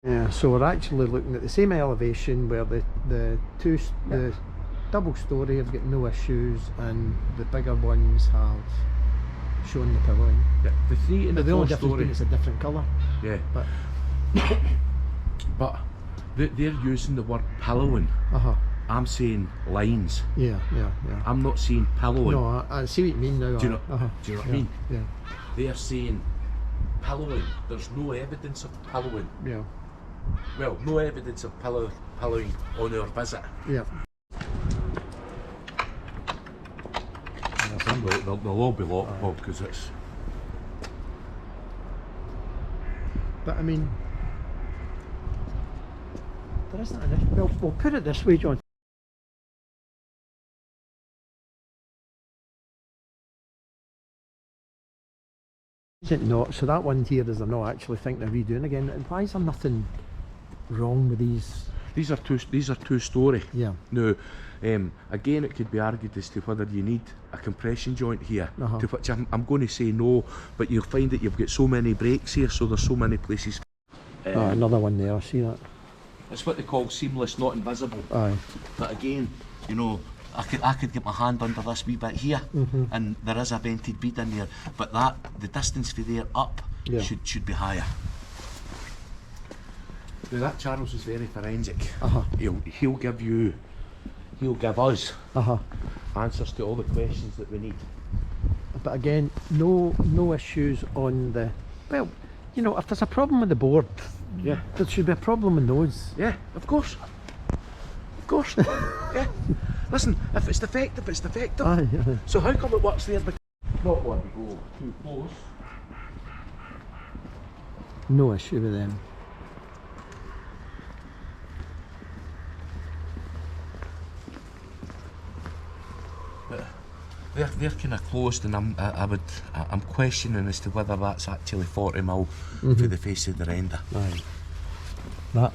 Yeah, so we're actually looking at the same elevation where the double story have got no issues and the bigger ones have shown the pillowing. Yeah, the 3 and the 4 only difference story. being it's a different colour. Yeah. But They're using the word pillowing. I'm saying lines. Yeah. I'm not saying pillowing. No, I see what you mean now. Do you know what I mean? Yeah. They're saying pillowing. There's no evidence of pillowing. Yeah. Well, no evidence of pillowing on our visit. Yeah. They'll all be locked, Bob, because it's... But I mean, there isn't an issue. Well, we'll put it this way, John. Is it not? So that one here is they're not actually thinking of redoing again. And why is there nothing wrong with these? These are two story. Yeah. Now, again, it could be argued as to whether you need a compression joint here, to which I'm going to say no, but you'll find that you've got so many breaks here, so there's so many places. Another one there, I see that. It's what they call seamless, not invisible. Aye. But again, you know, I could get my hand under this wee bit here, and there is a vented bead in there, but the distance for there up should be higher. Now that Charles is very forensic. He'll give us answers to all the questions that we need. But again, no issues on the, well, you know, if there's a problem with the board, there should be a problem with those. Yeah, of course. Of course. Yeah. Listen, if it's defective, it's defective. Aye. So how come it works there? Not want to go too close. No issue with them. They're kind of closed, and I'm questioning as to whether that's actually 40mm for the face of the render. Aye. That.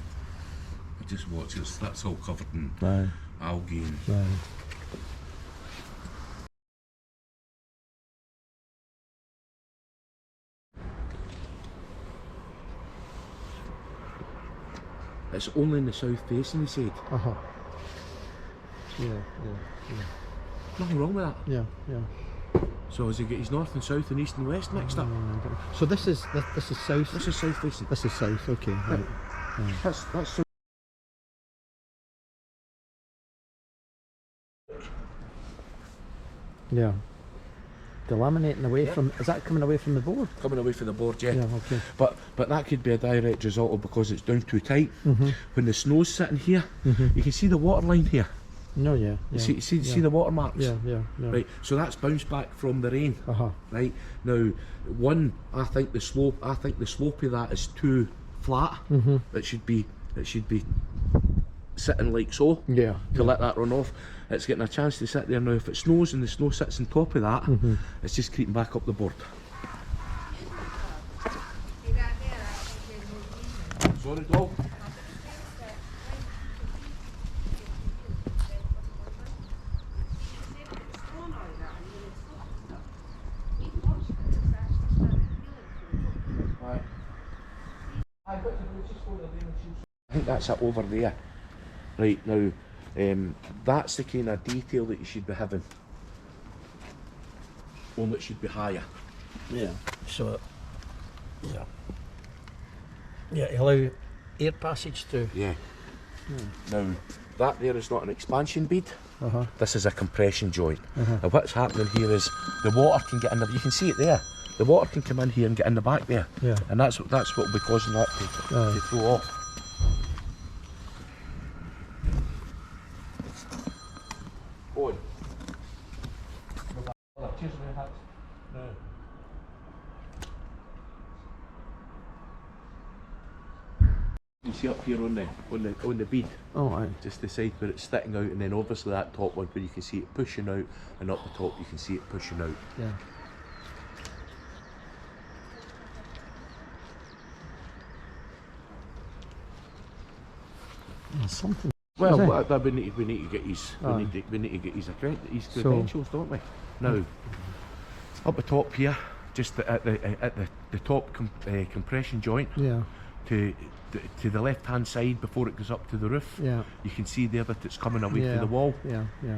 Just watch this. That's all covered in algae. It's only in the south facing, he said. Yeah. Nothing wrong with that. Yeah. So has he got his north and south and east and west mixed up? So this is south. This is south facing. This is south. Okay. Right. That's south. Yeah. The laminating away from, is that coming away from the board? Coming away from the board, yeah. Yeah, okay. But that could be a direct result of because it's down too tight. When the snow's sitting here, you can see the water line here. No, yeah. See the water marks? Yeah. Right, so that's bounced back from the rain. Right, now, I think the slope of that is too flat. It should be sitting like so, to let that run off. It's getting a chance to sit there now. If it snows and the snow sits on top of that, it's just creeping back up the board. Sorry, dog. I think that's it over there. Right, now, that's the kind of detail that you should be having. Only it should be higher. Yeah. So, allow air passage through. Yeah. Now, that there is not an expansion bead. This is a compression joint. And what's happening here is the water can get in there. You can see it there. The water can come in here and get in the back there. Yeah. And that's what will be causing that to throw off. On. You see up here on the bead, just the side where it's sticking out, and then obviously that top one where you can see it pushing out, and up the top you can see it pushing out. Yeah. Something. Well, we need to get his we need to get his credentials, don't we? Now, up the top here, just at the top compression joint. Yeah. to the left hand side before it goes up to the roof. Yeah. You can see there that it's coming away Yeah. from the wall. Yeah. Yeah.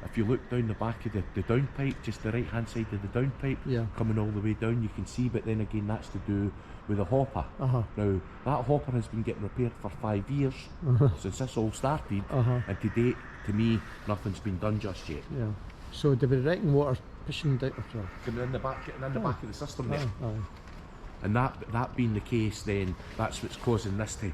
If you look down the back of the downpipe, just the right hand side of the downpipe, Yeah. coming all the way down, you can see, but then again that's to do with the hopper. Uh-huh. Now that hopper has been getting repaired for 5 years since this all started, and to date, to me, nothing's been done just yet. Yeah. So do we reckon water pushing down? Getting in the back of the system there. Aye. And that being the case, then that's what's causing this to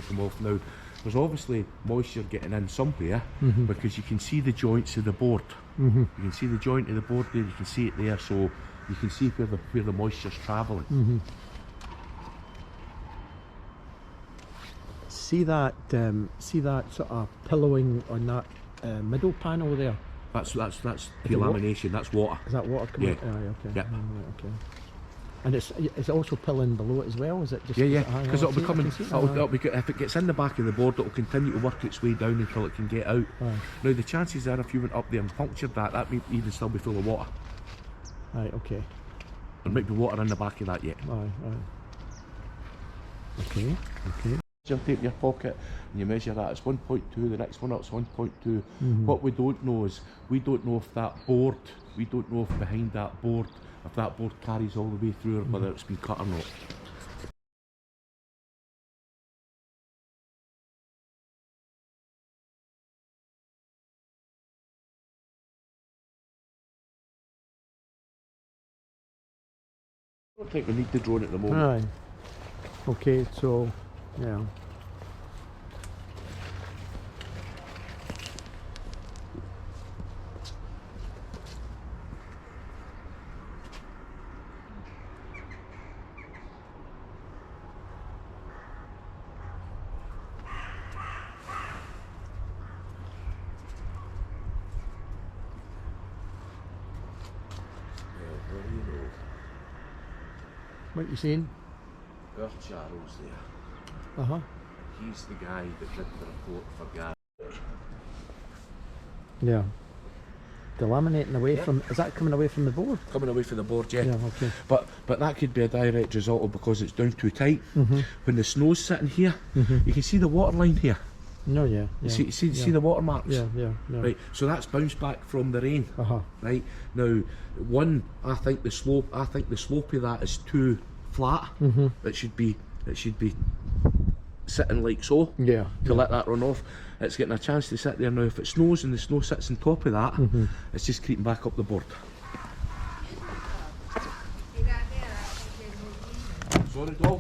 come off. Now there's obviously moisture getting in somewhere, because you can see the joints of the board. You can see the joint of the board there, you can see it there, so you can see where the moisture's travelling. See that sort of pillowing on that middle panel there? That's delamination, that's water. Is that water coming? Yeah. Aye, okay. Yeah. Right, okay. And it's also pilling below it as well, is it? Just Yeah, aye, because I it'll be see it, I coming. can see it, It'll aye. be, if it gets in the back of the board, it'll continue to work its way down until it can get out. Aye. Now the chances are, if you went up there and punctured that may even still be full of water. Aye, okay. There might be water in the back of that yet. Aye, aye. Okay, okay. You take your pocket and you measure that, it's 1.2, the next one up's 1.2. What we don't know is, we don't know if that board, we don't know if behind that board, if that board carries all the way through or whether it's been cut or not. I don't think we need the drone at the moment. Aye. Okay, so yeah. What you saying? Earth Charles there. Uh-huh. He's the guy that did the report for Gary. Yeah. Delaminating away from, is that coming away from the board? Coming away from the board, yeah. Yeah, okay. But that could be a direct result of because it's down too tight. When the snow's sitting here, you can see the water line here. No, yeah. You Yeah. see the water marks? Yeah. Right, so that's bounced back from the rain. Right, now, I think the slope of that is too flat. It should be sitting like so. Yeah. To let that run off. It's getting a chance to sit there now. If it snows and the snow sits on top of that, it's just creeping back up the board. Sorry, dog.